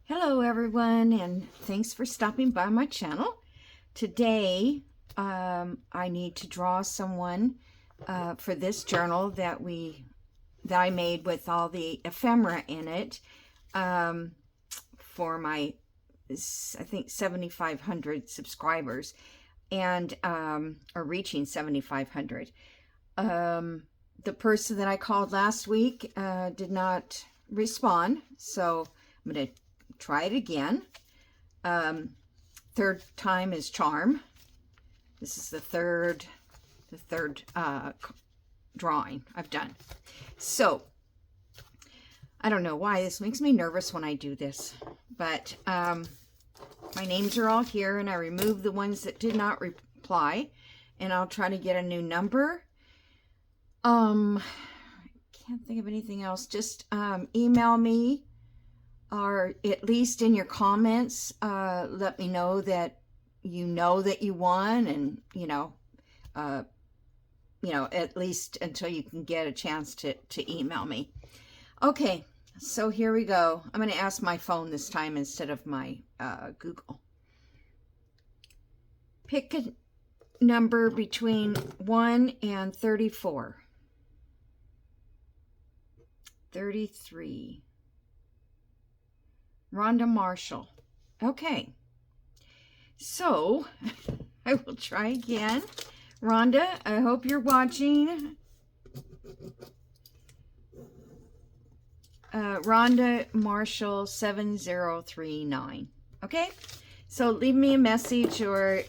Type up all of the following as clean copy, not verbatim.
Hello everyone, and thanks for stopping by my channel. Today I need to draw someone for this journal that I made with all the ephemera in it for my, I think, 7,500 subscribers, and or reaching 7,500. The person that I called last week did not respond, so I'm going to try it again. Third time is charm. This is the third drawing I've done. So I don't know why this makes me nervous when I do this, but my names are all here, and I removed the ones that did not reply, and I'll try to get a new number. Can't think of anything else. Just email me, or at least in your comments, let me know that you won, and at least until you can get a chance to email me. Okay, so here we go. I'm going to ask my phone this time instead of my Google. Pick a number between 1 and 34. 33. Rhonda Marshall. Okay, so I will try again. Rhonda, I hope you're watching. Rhonda Marshall 7039. Okay, so leave me a message or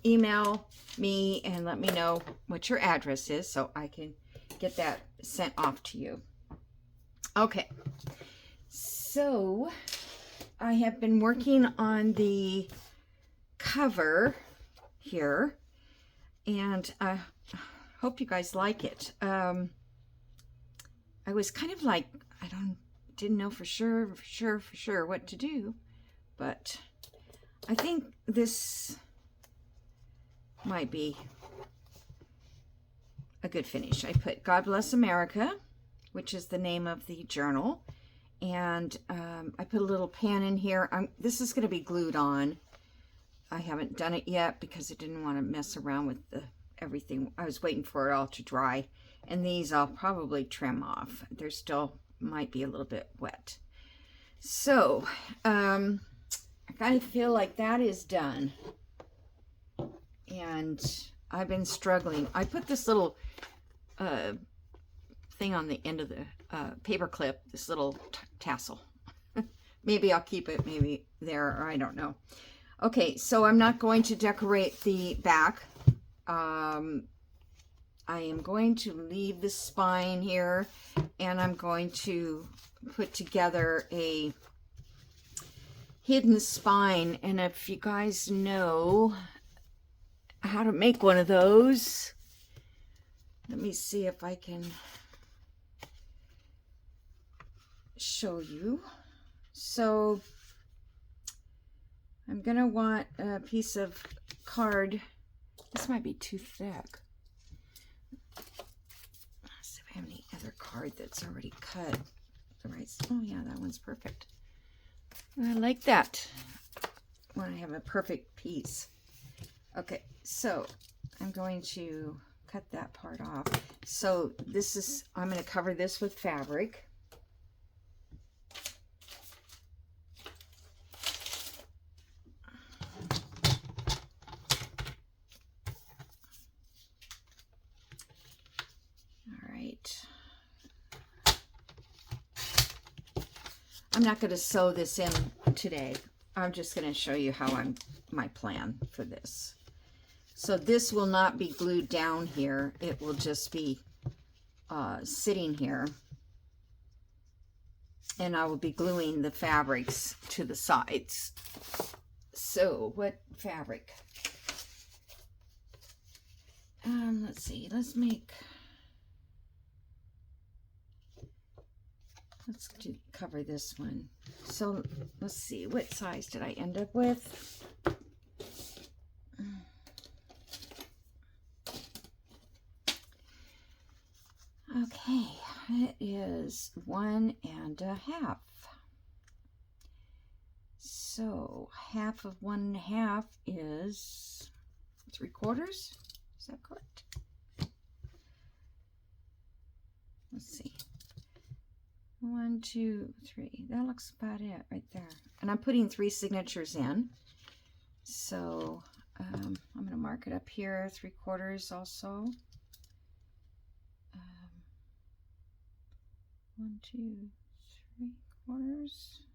email me and let me know what your address is so I can get that sent off to you. Okay, so I have been working on the cover here, and I hope you guys like it. I was kind of like, didn't know for sure what to do, but I think this might be a good finish. I put God Bless America, which is the name of the journal, and I put a little pen in here. This is going to be glued on. I haven't done it yet because I didn't want to mess around with everything. I was waiting for it all to dry, and these I'll probably trim off. They're still might be a little bit wet. So I kind of feel like that is done, and I've been struggling. I put this little thing on the end of the paper clip, this little tassel. Maybe I'll keep it maybe there, or I don't know. Okay, so I'm not going to decorate the back. I am going to leave the spine here, and I'm going to put together a hidden spine. And if you guys know how to make one of those, let me see if I can show you. So I'm gonna want a piece of card. This might be too thick. Let's see if I have any other card that's already cut. Oh yeah, that one's perfect. I like that when I have a perfect piece. Okay, so I'm going to cut that part off. So I'm going to cover this with fabric. All right. I'm not going to sew this in today. I'm just going to show you how my plan for this. So this will not be glued down here. It will just be sitting here. And I will be gluing the fabrics to the sides. So what fabric? Let's see. Let's cover this one. So let's see. What size did I end up with? Okay, it is 1 1/2. So half of 1/2 is 3/4. Is that correct? Let's see. 1, 2, 3. That looks about it right there. And I'm putting 3 signatures in. So I'm going to mark it up here, 3/4 also. 1, 2, 3/4.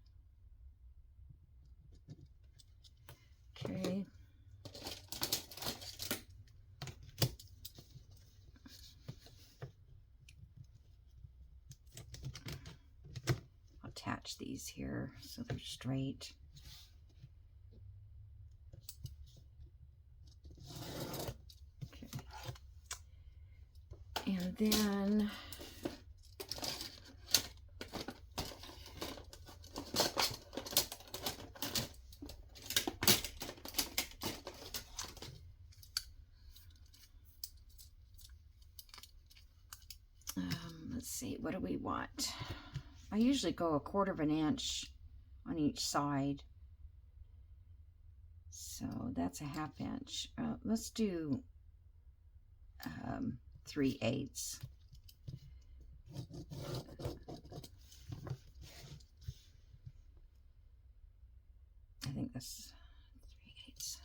Okay. I'll attach these here so they're straight. Okay. And then let's see, what do we want? I usually go 1/4 of an inch on each side. So that's a 1/2 inch. Let's do 3/8. I think that's 3/8.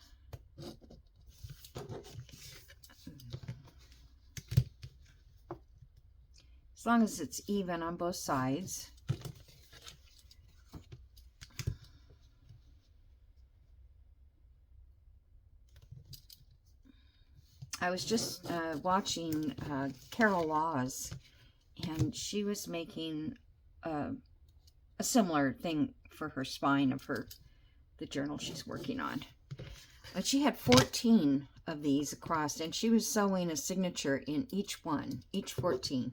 As long as it's even on both sides. I was just watching Carol Laws, and she was making a similar thing for her spine of the journal she's working on. But she had 14 of these across, and she was sewing a signature in each one, each 14.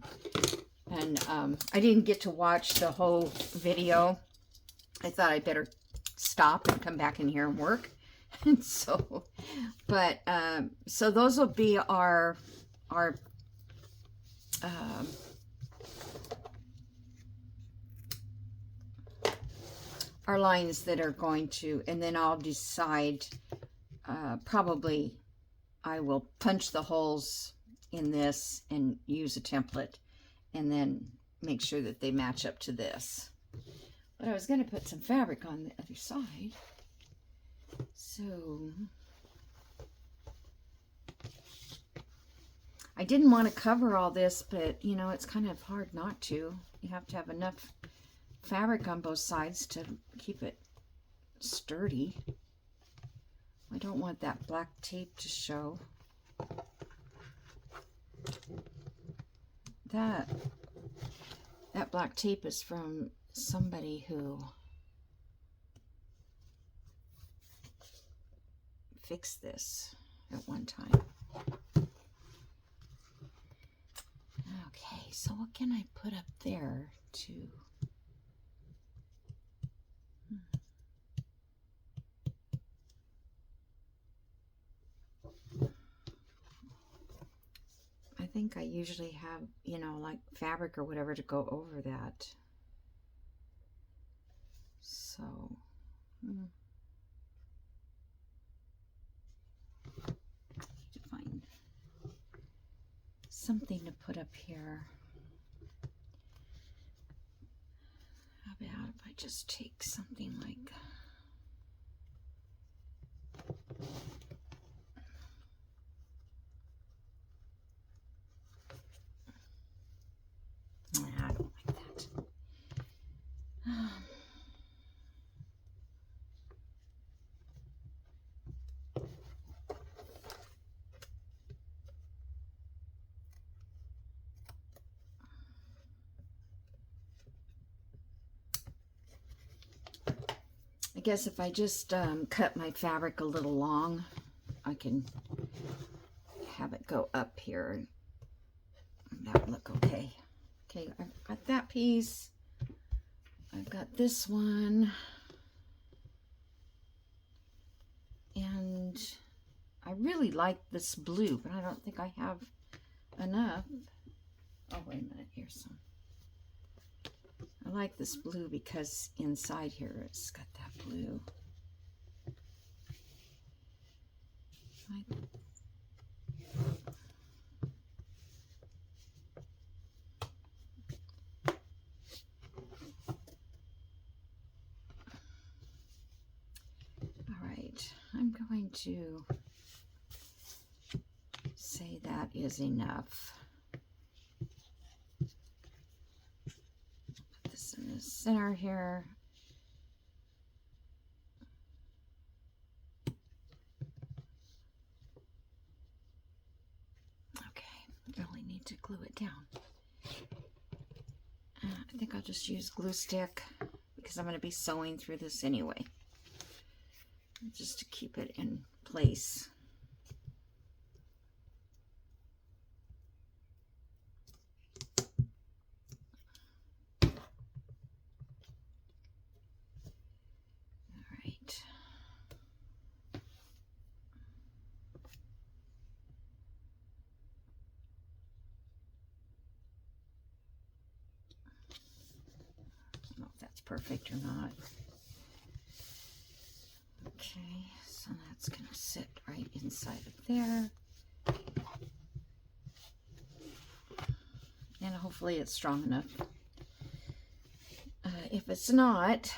And I didn't get to watch the whole video. I thought I'd better stop and come back in here and work. And so, but so those will be our lines that are going to, and then I'll decide, probably I will punch the holes in this and use a template, and then make sure that they match up to this. But I was going to put some fabric on the other side. So I didn't want to cover all this, but you know, it's kind of hard not to. You have to have enough fabric on both sides to keep it sturdy. I don't want that black tape to show. That black tape is from somebody who fixed this at one time. Okay, so what can I put up there to... I think I usually have, you know, like fabric or whatever to go over that. So, need to find something to put up here. How about if I just take something like... I don't like that. I guess if I just cut my fabric a little long, I can have it go up here. That would look okay. Okay, I've got that piece. I've got this one. And I really like this blue, but I don't think I have enough. Oh, wait a minute. Here's some. I like this blue because inside here it's got that blue. All right, I'm going to say that is enough. Put this in the center here. Really need to glue it down. I think I'll just use glue stick because I'm going to be sewing through this anyway, just to keep it in place. All right. I don't know if that's perfect or not. Okay, so that's going to sit right inside of there. And hopefully it's strong enough. If it's not,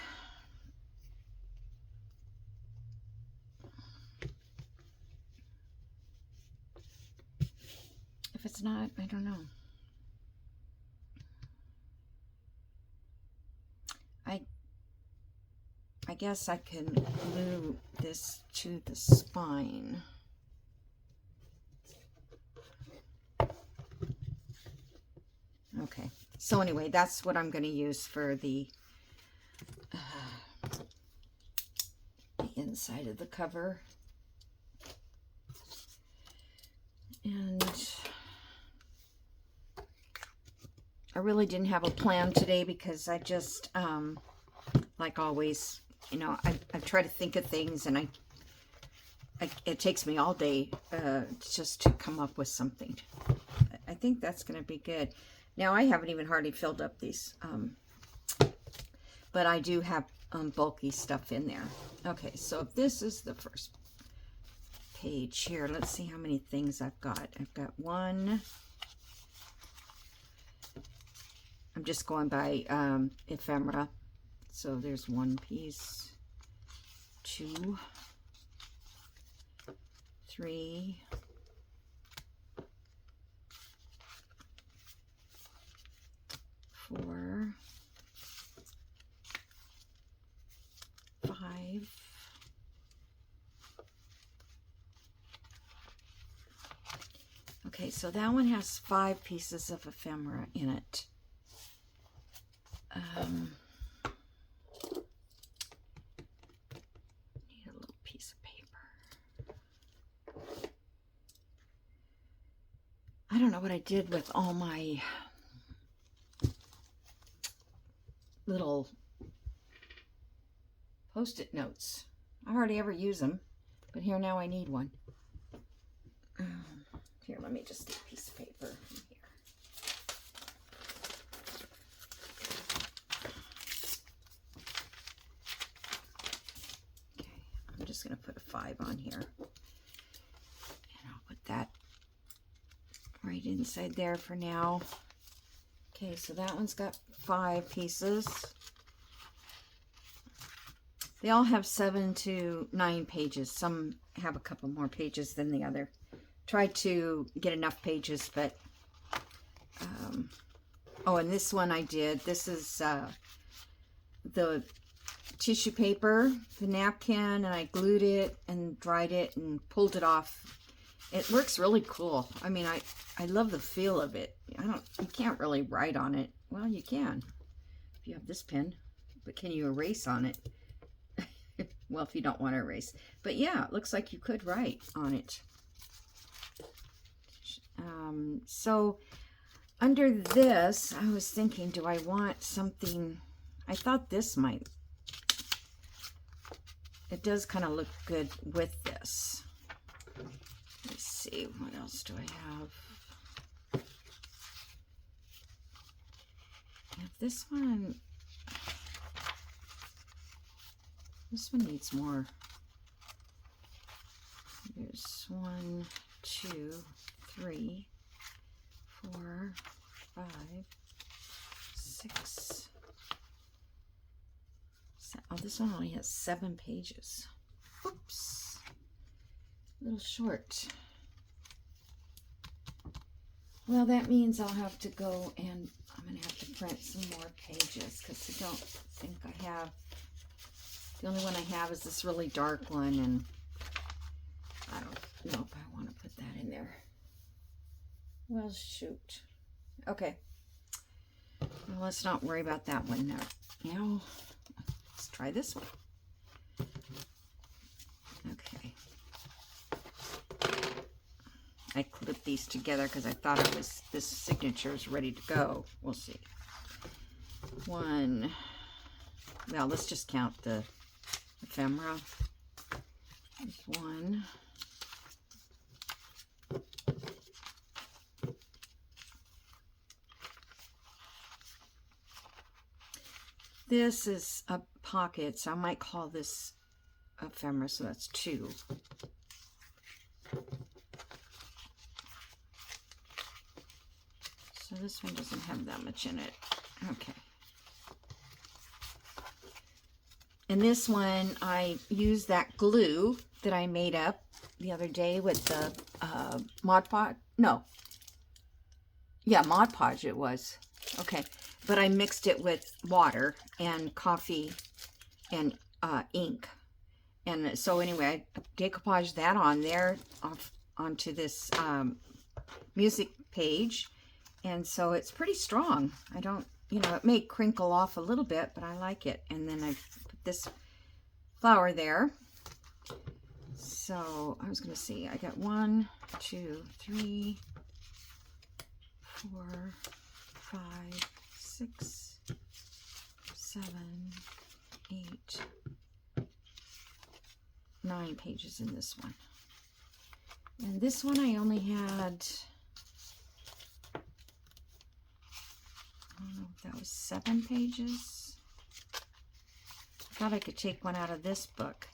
I don't know. I guess I can glue this to the spine. Okay, so anyway, that's what I'm going to use for the inside of the cover. And I really didn't have a plan today because I just, like always, you know, I try to think of things, and it takes me all day just to come up with something. I think that's going to be good. Now, I haven't even hardly filled up these, but I do have bulky stuff in there. Okay, so if this is the first page here, let's see how many things I've got. I've got one. I'm just going by ephemera. So there's one piece, 2, 3, 4, 5, 6. Okay, so that one has 5 pieces of ephemera in it. Need a little piece of paper. I don't know what I did with all my little Post-it notes. I hardly ever use them, but here now I need one. Here, let me just get a piece of paper from here. Okay, I'm just going to put a 5 on here. And I'll put that right inside there for now. Okay, so that one's got 5 pieces. They all have 7 to 9 pages. Some have a couple more pages than the other. Tried to get enough pages, but oh, and this one I did. This is the tissue paper, the napkin, and I glued it and dried it and pulled it off. It works really cool. I mean, I love the feel of it. You can't really write on it. Well, you can if you have this pen, but can you erase on it? Well, if you don't want to erase. But yeah, it looks like you could write on it. So under this, I was thinking, do I want something? I thought this might. It does kind of look good with this. Let's see, what else do I have? This one needs more There's 1, 2, 3, 4, 5, 6. Oh, this one only has 7 pages. Oops. A little short. Well, that means I'll have to go and I'm going to have to print some more pages because I don't think I have. The only one I have is this really dark one, and I don't know if I want to put that in there. Well, shoot. Okay. Well, let's not worry about that one now. Now, let's try this one. Okay. I clipped these together because I thought it was, this signature is ready to go. We'll see. 1. Well, let's just count the ephemera. There's 1. This is a pocket, so I might call this ephemera, so that's 2. So this one doesn't have that much in it. Okay. And this one, I used that glue that I made up the other day with the Mod Podge. No. Yeah, Mod Podge it was. Okay. But I mixed it with water and coffee and ink. And so anyway, I decoupaged that on there onto this music page. And so it's pretty strong. I don't, you know, it may crinkle off a little bit, but I like it. And then I put this flower there. So I was going to see, I got 1, 2, 3, 4, 5, 6, 7, 8, 9 pages in this one. And this one I only had, I don't know if that was 7 pages. I thought I could take one out of this book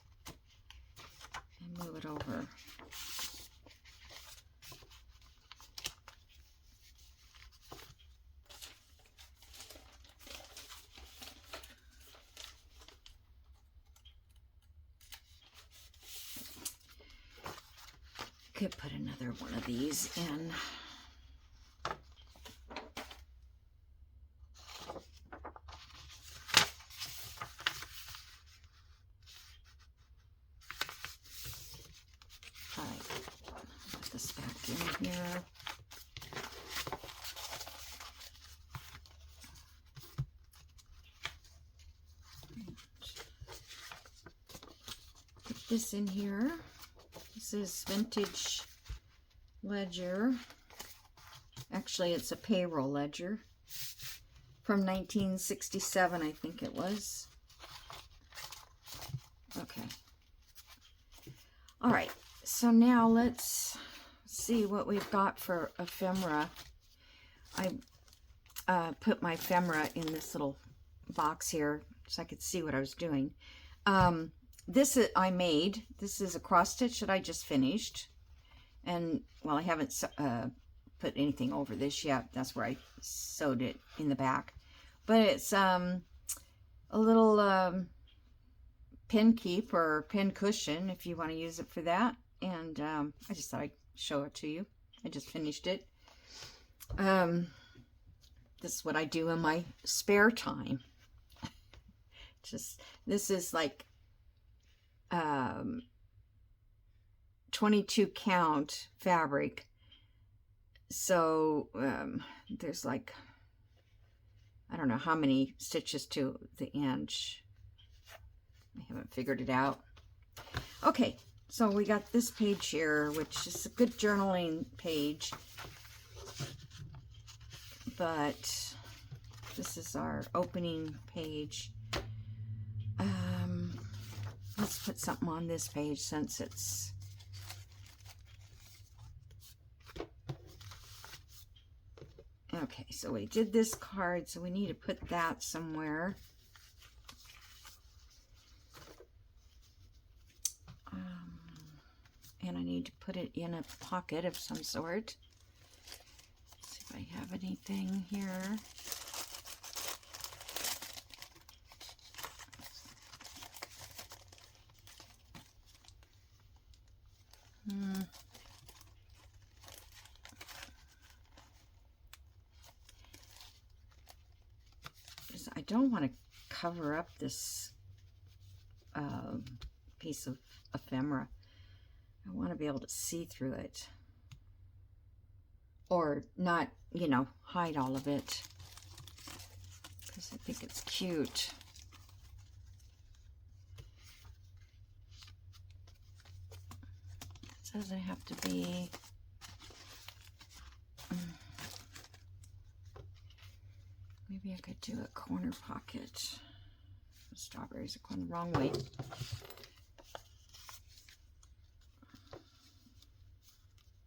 and move it over. Could put another one of these in. Put this back in here. Put this in here. This is Vintage Ledger. Actually, it's a payroll ledger from 1967, I think it was. Okay. All right. So now let's see what we've got for ephemera. I put my ephemera in this little box here so I could see what I was doing. This I made. This is a cross stitch that I just finished. And, well, I haven't put anything over this yet. That's where I sewed it in the back. But it's a little pin keep or pin cushion if you want to use it for that. And I just thought I'd show it to you. I just finished it. This is what I do in my spare time. This is like 22 count fabric. So there's like, I don't know how many stitches to the inch. I haven't figured it out. Okay, so we got this page here, which is a good journaling page. But this is our opening page. Let's put something on this page since it's okay. So we did this card, so we need to put that somewhere. and I need to put it in a pocket of some sort. Let's see if I have anything here. I don't want to cover up this piece of ephemera. I want to be able to see through it. Or not, you know, hide all of it. Because I think it's cute. It doesn't have to be... Maybe I could do a corner pocket. The strawberries are going the wrong way.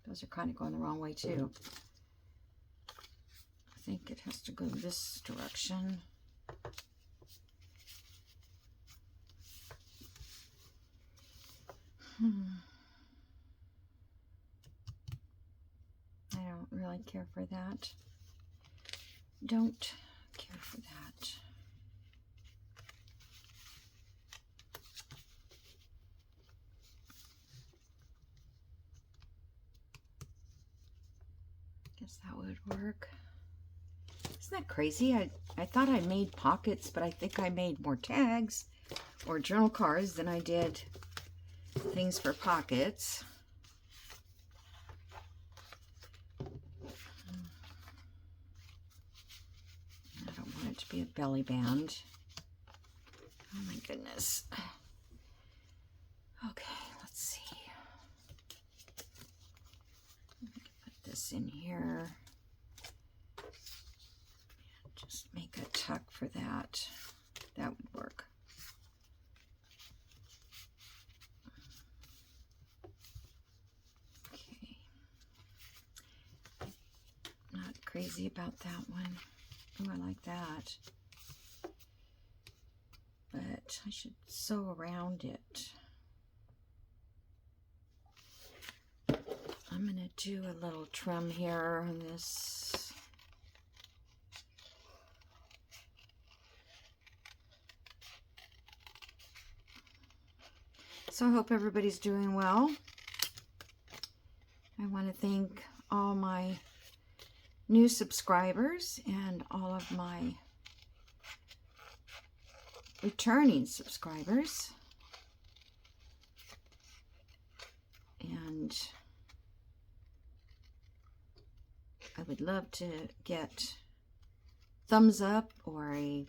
Those are kind of going the wrong way too. I think it has to go this direction. I don't really care for that. Don't care for that. Guess that would work. Isn't that crazy? I thought I made pockets, but I think I made more tags or journal cards than I did things for pockets. I don't want it to be a belly band. Oh my goodness. Okay, let's see. Put this in here. Just make a tuck for that. That would work. Okay. Not crazy about that one. Oh, I like that. But I should sew around it. I'm going to do a little trim here on this. So I hope everybody's doing well. I want to thank all my new subscribers and all of my returning subscribers. And I would love to get thumbs up or a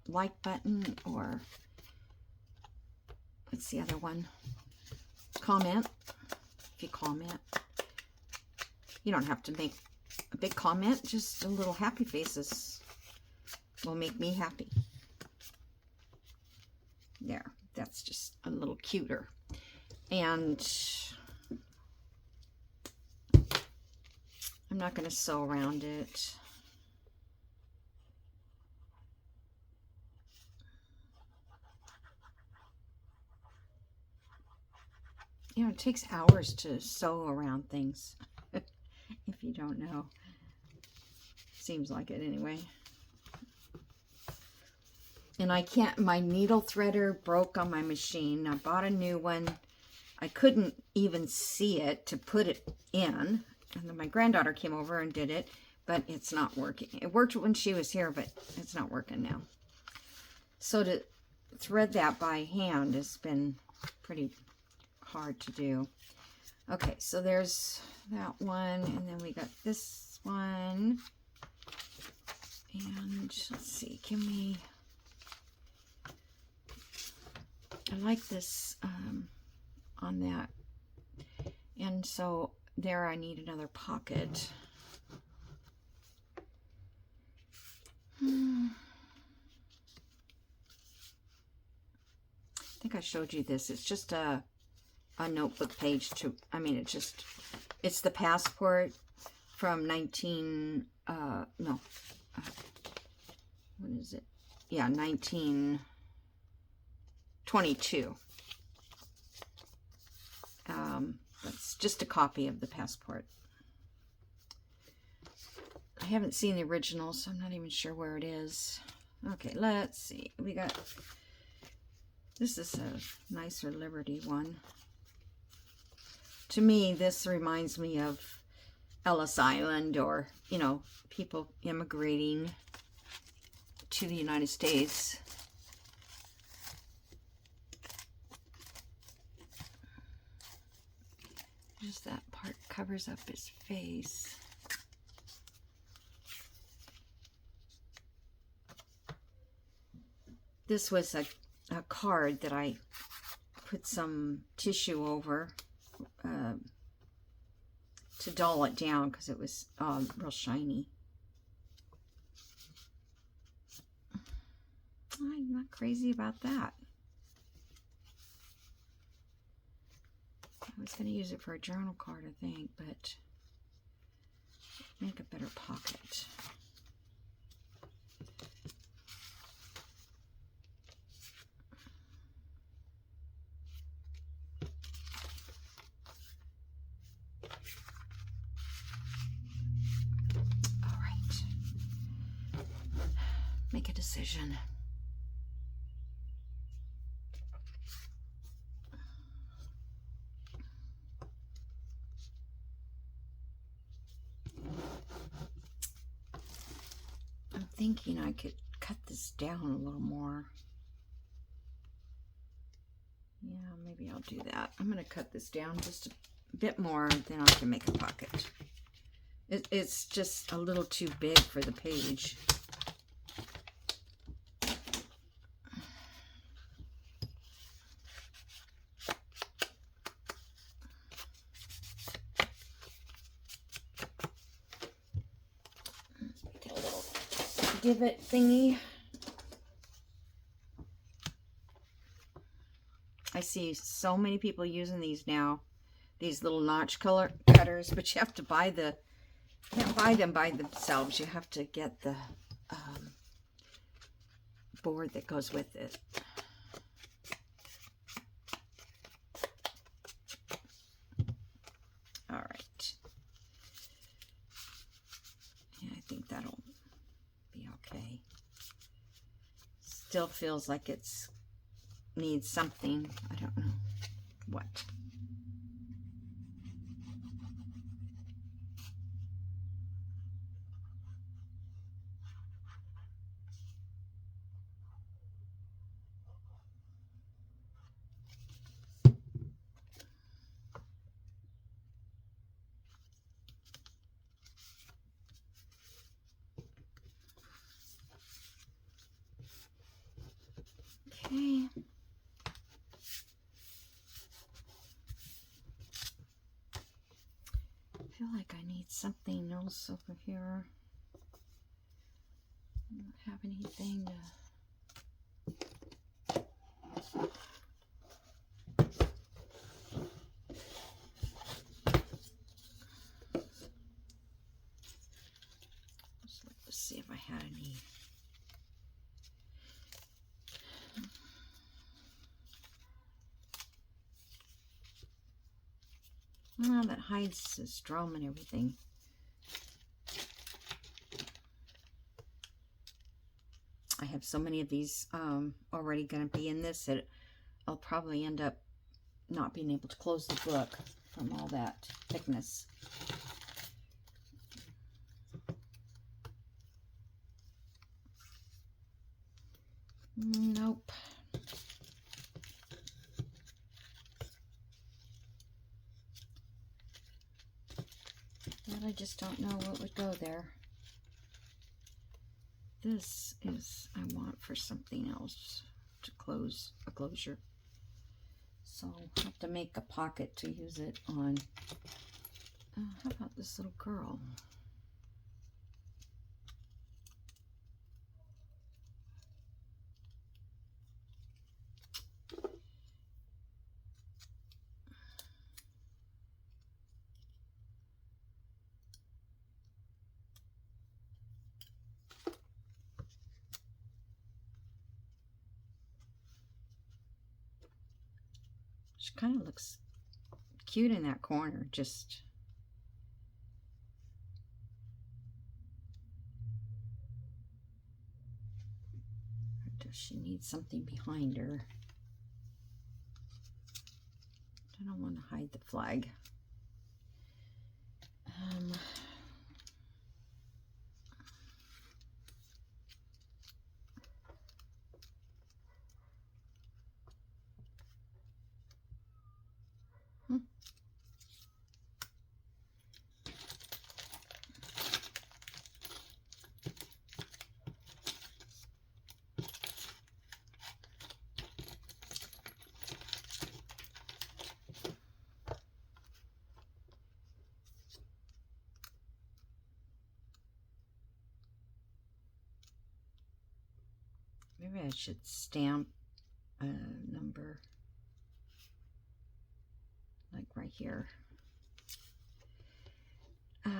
like button, or what's the other one? Comment. If you comment. You don't have to make a big comment, just a little happy faces will make me happy. There, that's just a little cuter. And I'm not going to sew around it. You know, it takes hours to sew around things. If you don't know. Seems like it anyway. And I can't, my needle threader broke on my machine. I bought a new one. I couldn't even see it to put it in. And then my granddaughter came over and did it, but it's not working. It worked when she was here, but it's not working now. So to thread that by hand has been pretty hard to do. Okay, so there's that one, and then we got this one. And let's see, can we... I like this on that. And so there I need another pocket. I think I showed you this. It's just a notebook page to, I mean, it's the passport from what is it? Yeah, 1922. That's just a copy of the passport. I haven't seen the original, so I'm not even sure where it is. Okay, let's see. We got, this is a nicer Liberty one. To me, this reminds me of Ellis Island, or, you know, people immigrating to the United States. Just that part covers up his face. This was a card that I put some tissue over to dull it down because it was real shiny. I'm not crazy about that. I was going to use it for a journal card, I think, but make a better pocket. All right. Make a decision. I'm thinking I could cut this down a little more. Yeah, maybe I'll do that. I'm going to cut this down just a bit more, then I can make a pocket. It's just a little too big for the page. Get a little divot thingy. I see so many people using these now, these little notch color cutters, but you have to buy the, can't buy them by themselves. You have to get the board that goes with it. All right. Yeah, I think that'll be okay. Still feels like it's needs something. I don't know what. Okay. I feel like I need something else over here. I don't have anything to... Let's see if I had any. Well, that hides his drum and everything. I have so many of these already going to be in this that I'll probably end up not being able to close the book from all that thickness. Nope. But I just don't know what would go there. This is, I want for something else to close a closure. So I'll have to make a pocket to use it on. How about this little girl? She kind of looks cute in that corner. Just does she need something behind her? I don't want to hide the flag. Maybe I should stamp a number like right here. I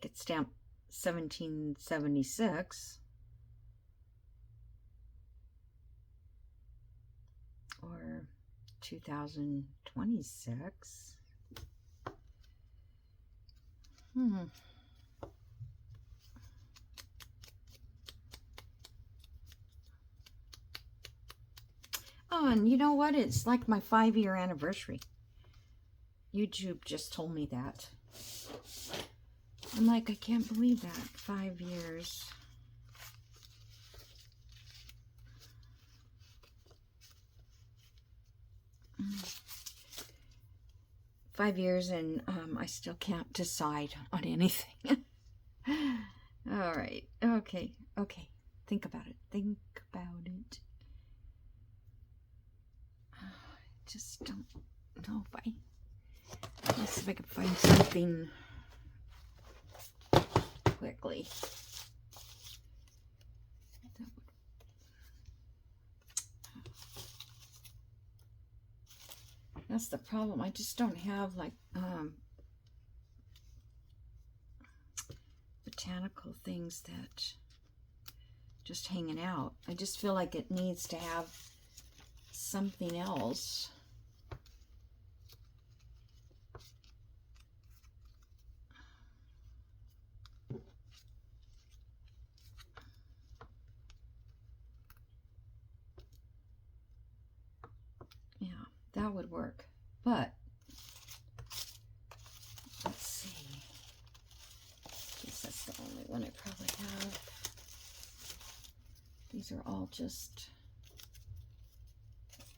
could stamp 1776 or 2026. Oh, and you know what? It's like my 5-year anniversary. YouTube just told me that. I'm like, I can't believe that. 5 years. Mm. 5 years and I still can't decide on anything. All right. Okay. Okay. Think about it. Think about it. Just don't know if let's see if I can find something quickly. That's the problem. I just don't have like botanical things that just hanging out. I just feel like it needs to have something else. Yeah, that would work. But let's see. I guess that's the only one I probably have. These are all just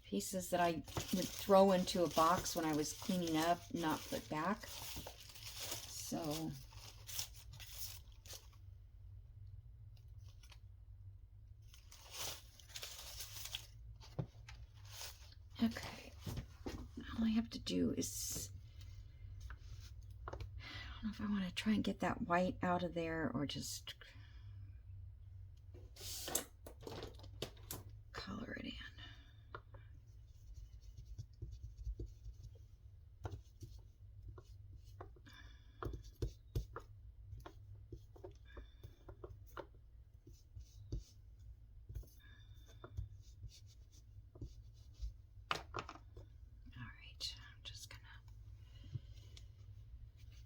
pieces that I would throw into a box when I was cleaning up, not put back. So okay, all I have to do is, I don't know if I want to try and get that white out of there or just color it in.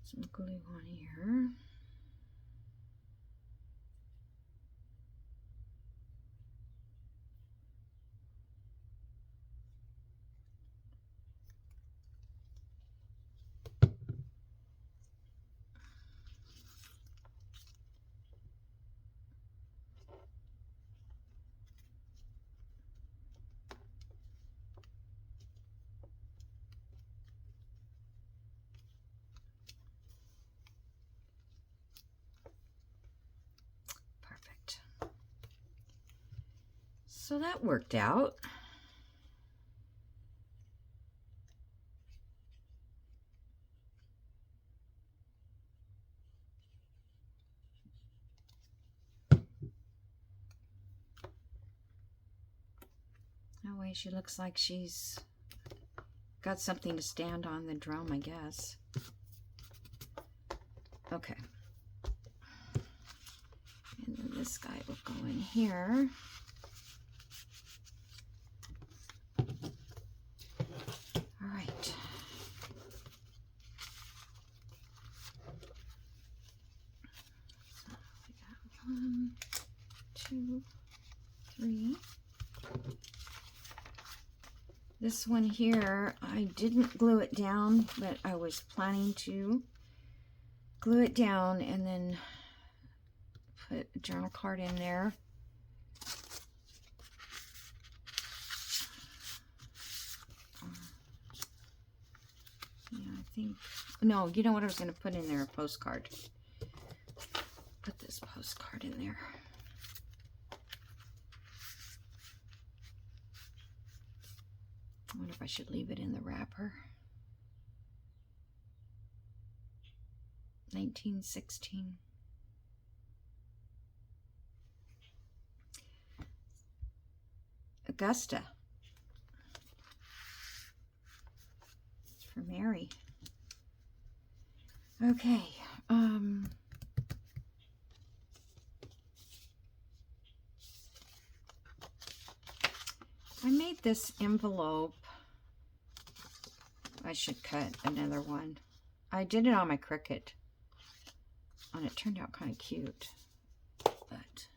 Some glue on here. So that worked out. That way she looks like she's got something to stand on the drum, I guess. Okay. And then this guy will go in here. 1, 2, 3. This one here, I didn't glue it down, but I was planning to glue it down and then put a journal card in there. Yeah, I think, no, you know what I was going to put in there? A postcard. Put this postcard in there. I wonder if I should leave it in the wrapper. 1916. Augusta. It's for Mary. Okay. I made this envelope. I should cut another one. I did it on my Cricut, and it turned out kind of cute, but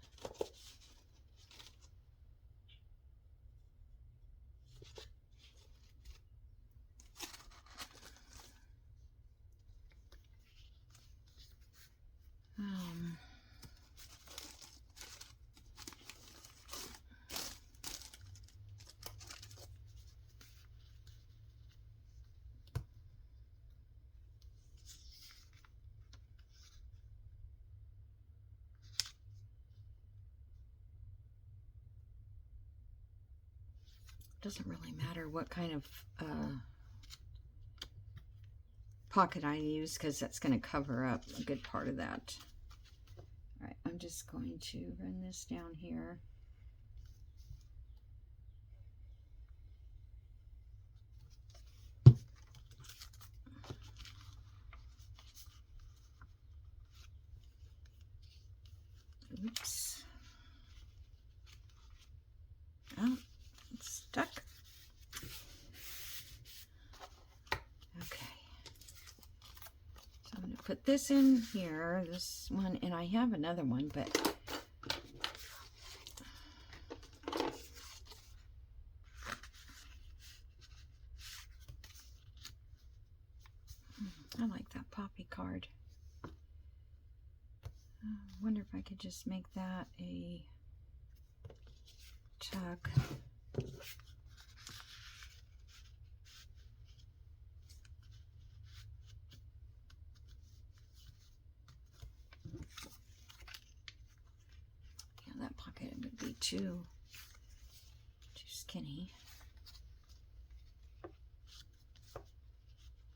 doesn't really matter what kind of pocket I use, because that's going to cover up a good part of that. All right, I'm just going to run this down here. Oops. Oh, it's stuck. Okay. So I'm going to put this in here, this one, and I have another one, but I like that poppy card. I wonder if I could just make that a tuck. Yeah, that pocket would be too skinny.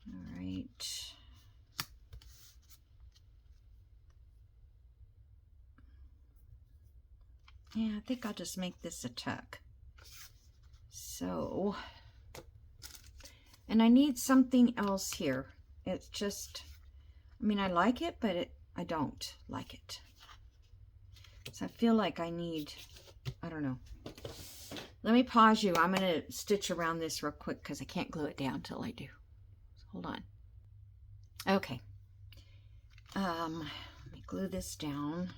All right. Yeah, I think I'll just make this a tuck. So, and I need something else here. It's just, I mean, I like it, but I don't like it. So I feel like I need, I don't know. Let me pause you. I'm going to stitch around this real quick because I can't glue it down till I do. Hold on. Okay. Let me glue this down.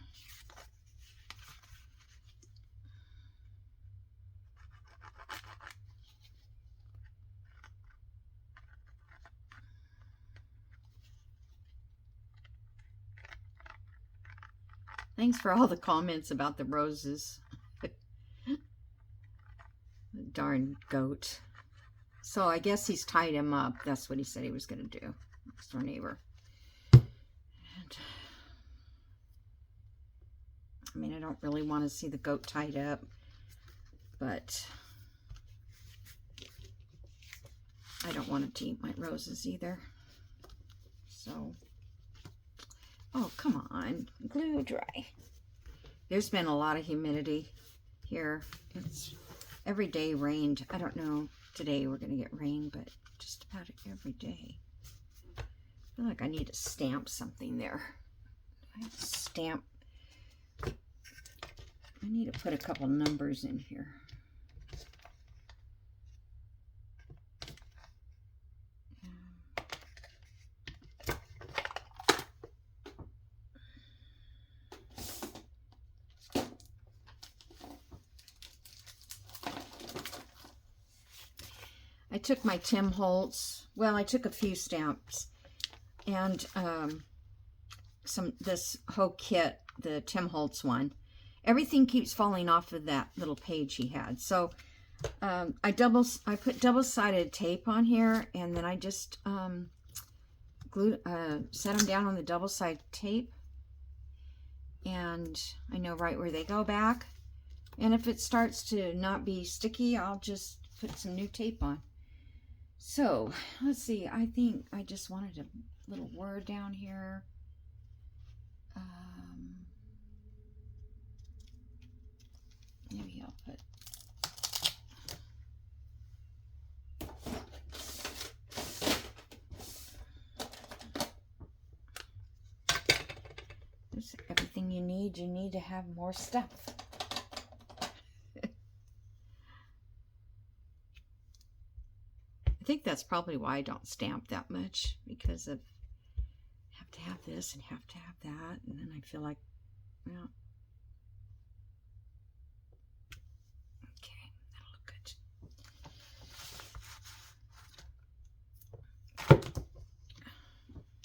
Thanks for all the comments about the roses. Darn goat. So I guess he's tied him up. That's what he said he was going to do. Next door neighbor. And, I mean, I don't really want to see the goat tied up, but I don't want it to eat my roses either. So, oh, come on. Glue dry. There's been a lot of humidity here. It's every day rained. I don't know. Today we're going to get rain, but just about every day. I feel like I need to stamp something there. I have to stamp. I need to put a couple numbers in here. I took my Tim Holtz, well, I took a few stamps, and this whole kit, the Tim Holtz one. Everything keeps falling off of that little page he had. So I put double-sided tape on here, and then I just set them down on the double-sided tape, and I know right where they go back. And if it starts to not be sticky, I'll just put some new tape on. So let's see, I think I just wanted a little word down here. Maybe I'll put this. Everything you need to have more stuff. I think that's probably why I don't stamp that much, because of have to have this and have to have that, and then I feel like, well, okay, that'll look good.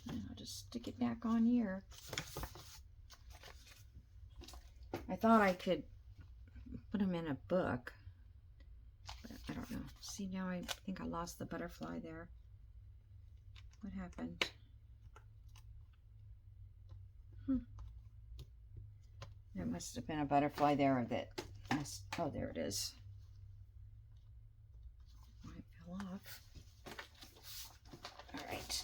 And I'll just stick it back on here. I thought I could put them in a book, but I don't know. See, now I think I lost the butterfly there. What happened? There must have been a butterfly there that oh, there it is. Oh, it fell off. All right.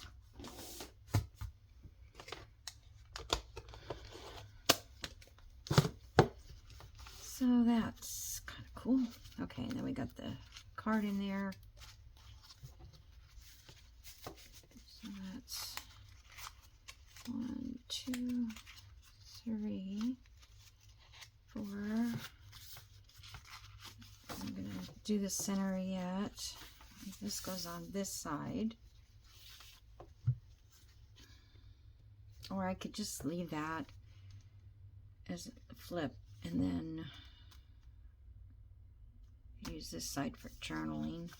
So that's kind of cool. Okay, and then we got the card in there. So that's 1, 2, 3, 4. I'm gonna do the center yet. This goes on this side. Or I could just leave that as a flip and then use this side for journaling.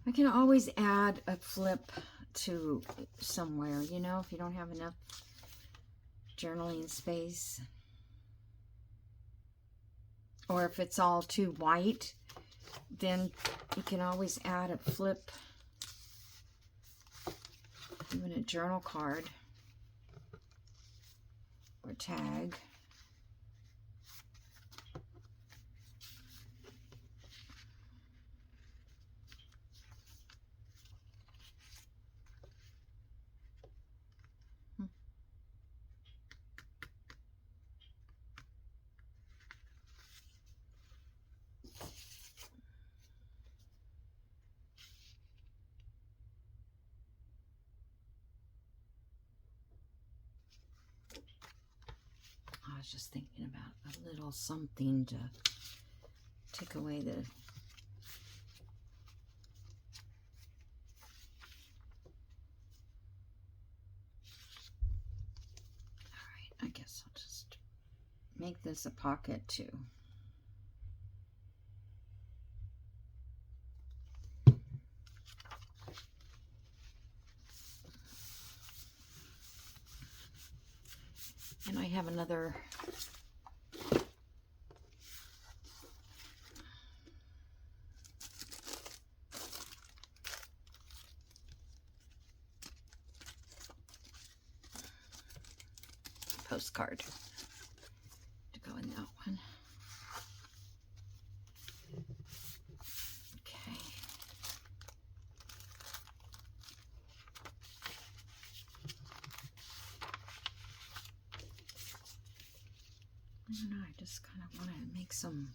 I can always add a flip to somewhere, you know, if you don't have enough journaling space. Or if it's all too white, then you can always add a flip, even a journal card or tag. I was just thinking about a little something to take away the I guess I'll just make this a pocket too. And I have another postcard to go in that one. Okay. I don't know, I just kind of want to make some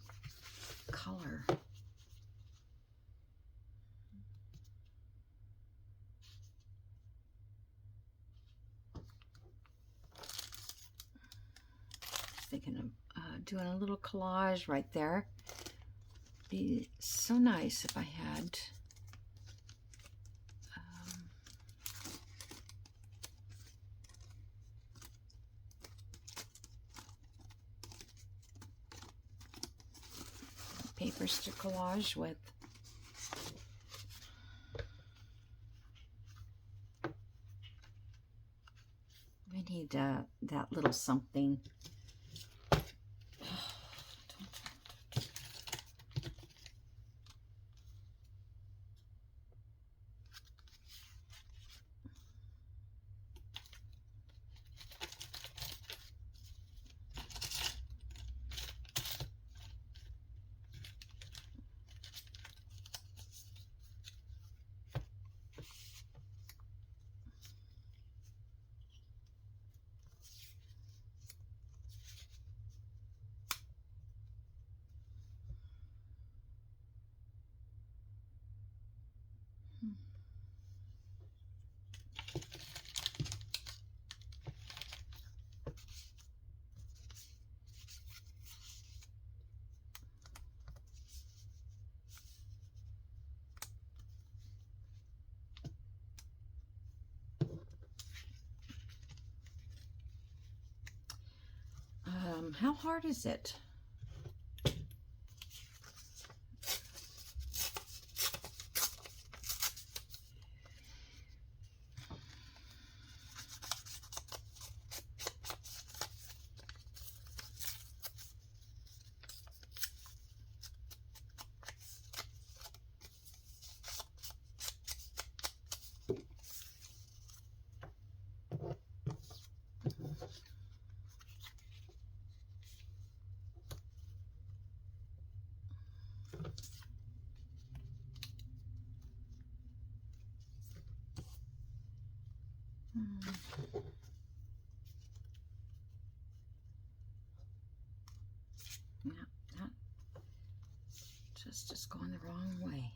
color. Thinking of doing a little collage right there. Be so nice if I had papers to collage with. I need that little something. How hard is it? Yeah, that just is going the wrong way.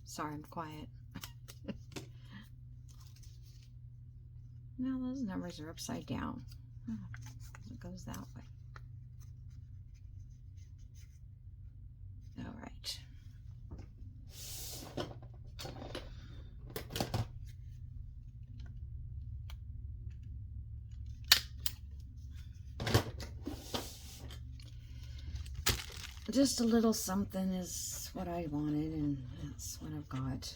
Sorry, I'm quiet. Now those numbers are upside down. Oh, it goes that way. All right. Just a little something is what I wanted, and that's what I've got.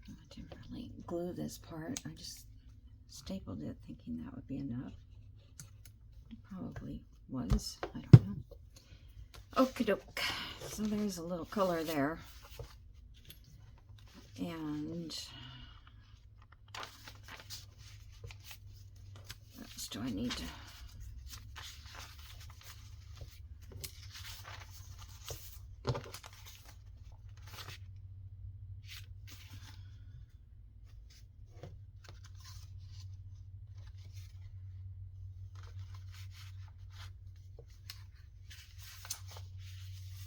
I didn't really glue this part. I just stapled it thinking that would be enough. It probably was. I don't know. Okie doke. So there's a little color there. And what else do I need to?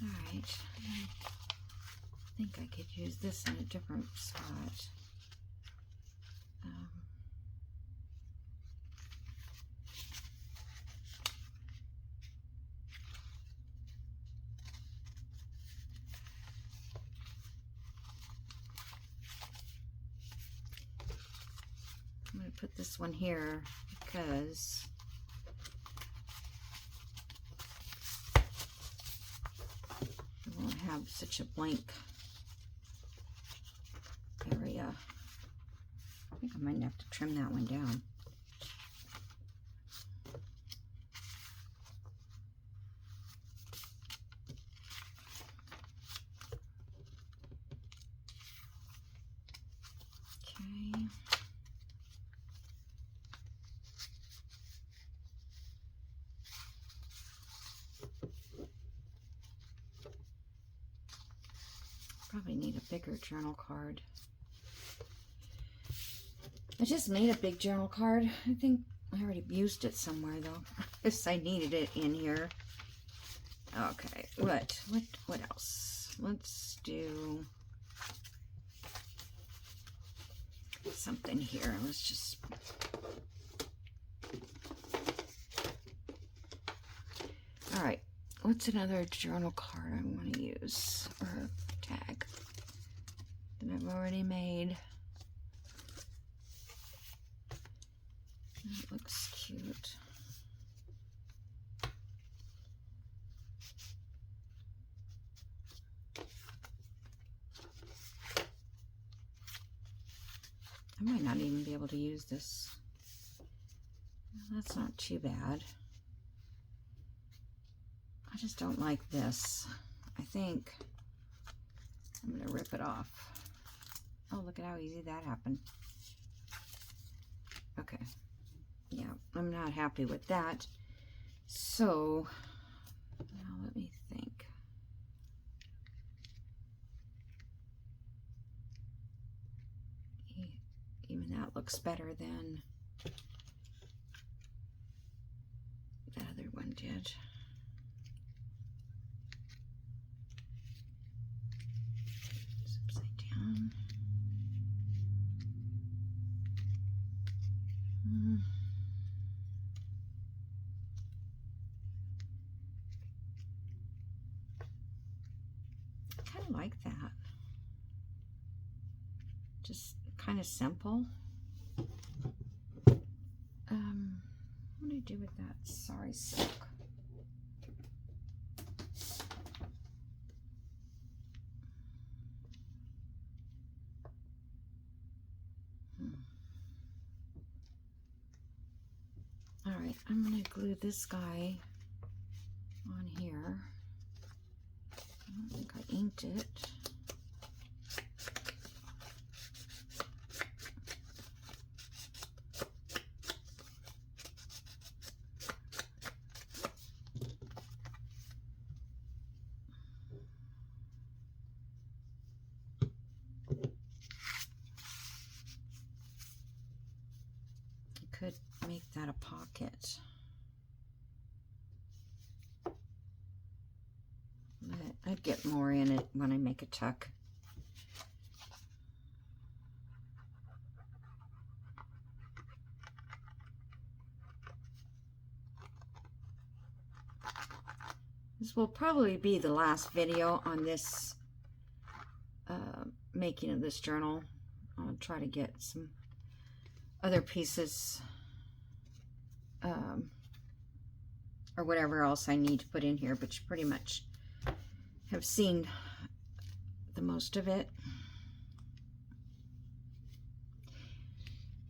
Alright, I think I could use this in a different spot. I'm going to put this one here because I won't have such a blank area. I think I might have to trim that one down. Okay. Probably need a bigger journal card. I just made a big journal card. I think I already used it somewhere though. Guess I needed it in here. Okay, what else? Let's do something here. Let's just... All right, what's another journal card I want to use, or tag that I've already made? That looks cute. I might not even be able to use this. That's not too bad. I just don't like this. I think I'm going to rip it off. Oh, look at how easy that happened. Okay. Yeah, I'm not happy with that. So, now let me think. Even that looks better than the other one did. It's upside down. I kind of like that. Just kind of simple. What do I do with that sari silk? All right, I'm going to glue this guy on here. I don't think I inked it. Could make that a pocket, but I'd get more in it when I make a tuck. This will probably be the last video on this making of this journal. I'll try to get some other pieces or whatever else I need to put in here, but you pretty much have seen the most of it.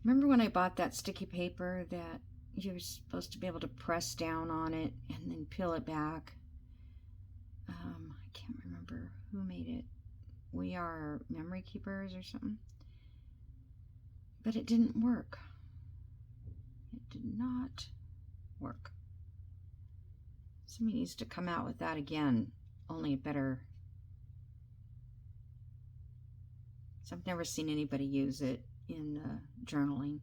Remember when I bought that sticky paper that you're supposed to be able to press down on it and then peel it back? I can't remember who made it. We Are Memory Keepers or something. But it didn't work. It did not work. Somebody needs to come out with that again, only better. So I've never seen anybody use it in journaling.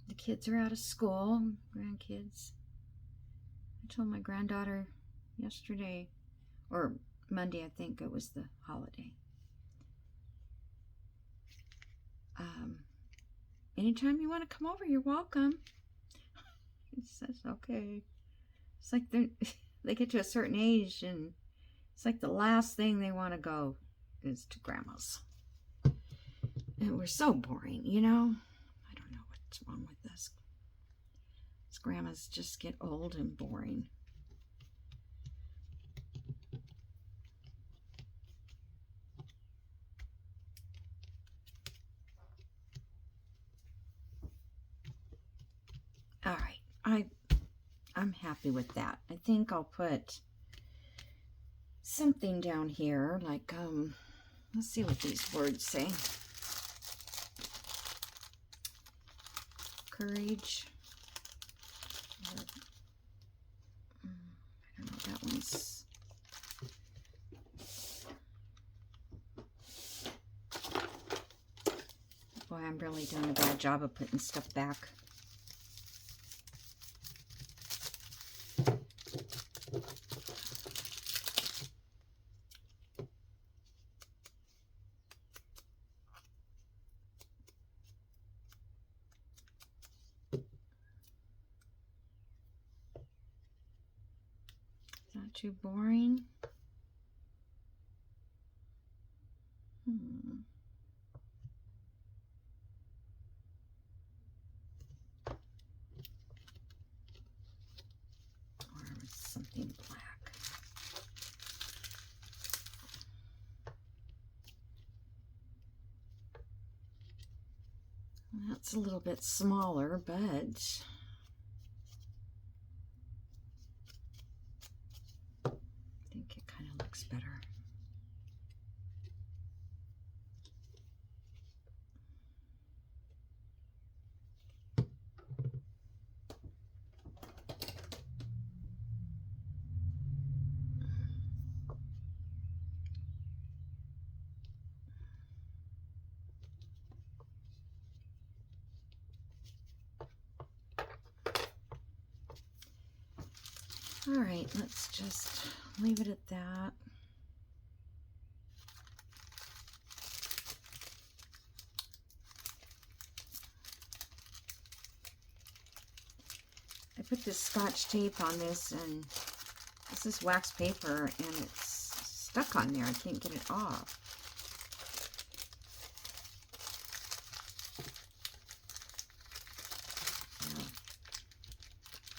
The kids are out of school, grandkids. I told my granddaughter yesterday, or Monday, I think it was the holiday. Anytime you want to come over, you're welcome. He says, okay. It's like they get to a certain age and it's like the last thing they want to go is to grandma's. And we're so boring, you know? I don't know what's wrong with this. These grandmas just get old and boring. All right, I'm happy with that. I think I'll put something down here, like Let's see what these words say. Courage. I don't know, that one's... Boy, I'm really doing a bad job of putting stuff back. Not too boring. Or something black. That's a little bit smaller, but I think it kind of looks better. All right, let's just leave it at that. I put this Scotch tape on this, and this is wax paper, and it's stuck on there. I can't get it off.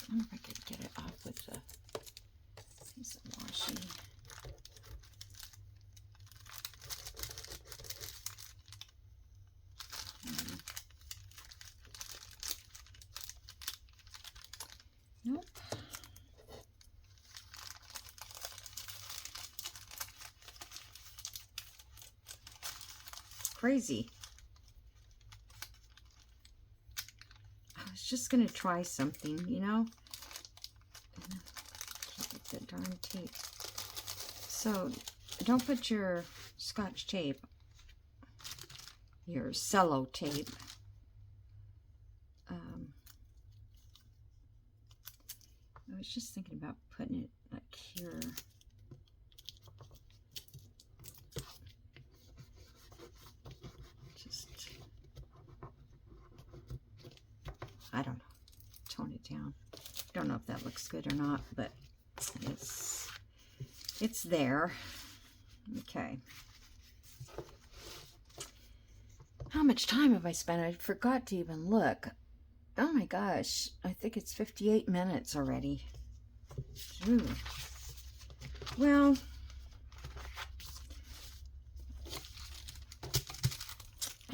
I wonder if I could get it off with the piece of washi. Nope. Crazy. I was just gonna try something, you know? Keep the darn tape. So don't put your Scotch tape, your cello tape, I was just thinking about putting it like here. Just, I don't know, tone it down. Don't know if that looks good or not, but it's there. Okay. How much time have I spent? I forgot to even look. Oh my gosh, I think it's 58 minutes already. Ooh. Well,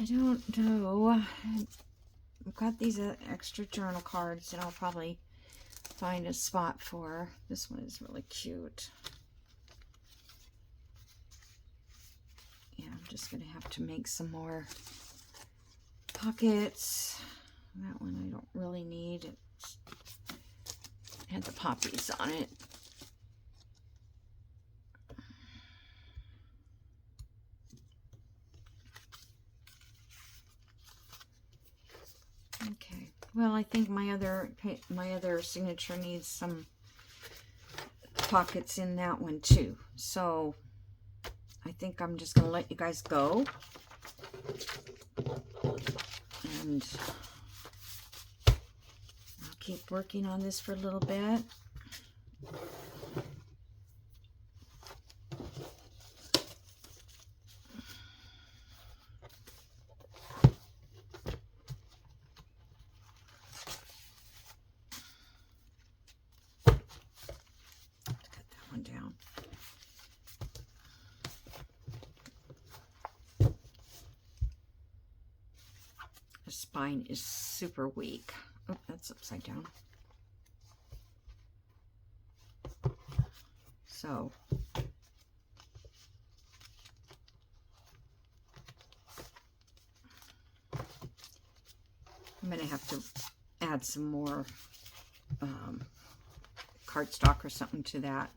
I don't know. I've got these extra journal cards that I'll probably find a spot for. This one is really cute. Yeah, I'm just going to have to make some more pockets. That one I don't really need. It had the poppies on it. Okay. Well, I think my other signature needs some pockets in that one too. So I think I'm just gonna let you guys go. And I'll keep working on this for a little bit. Down. The spine is super weak. Oh, that's upside down. So I'm going to have to add some more cardstock or something to that,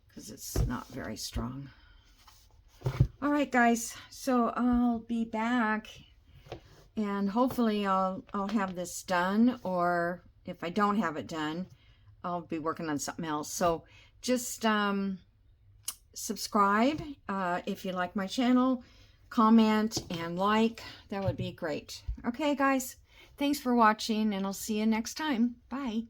because it's not very strong. All right, guys, so I'll be back, and hopefully I'll have this done, or if I don't have it done, I'll be working on something else. So just subscribe if you like my channel, comment and like. That would be great. Okay, guys, thanks for watching, and I'll see you next time. Bye.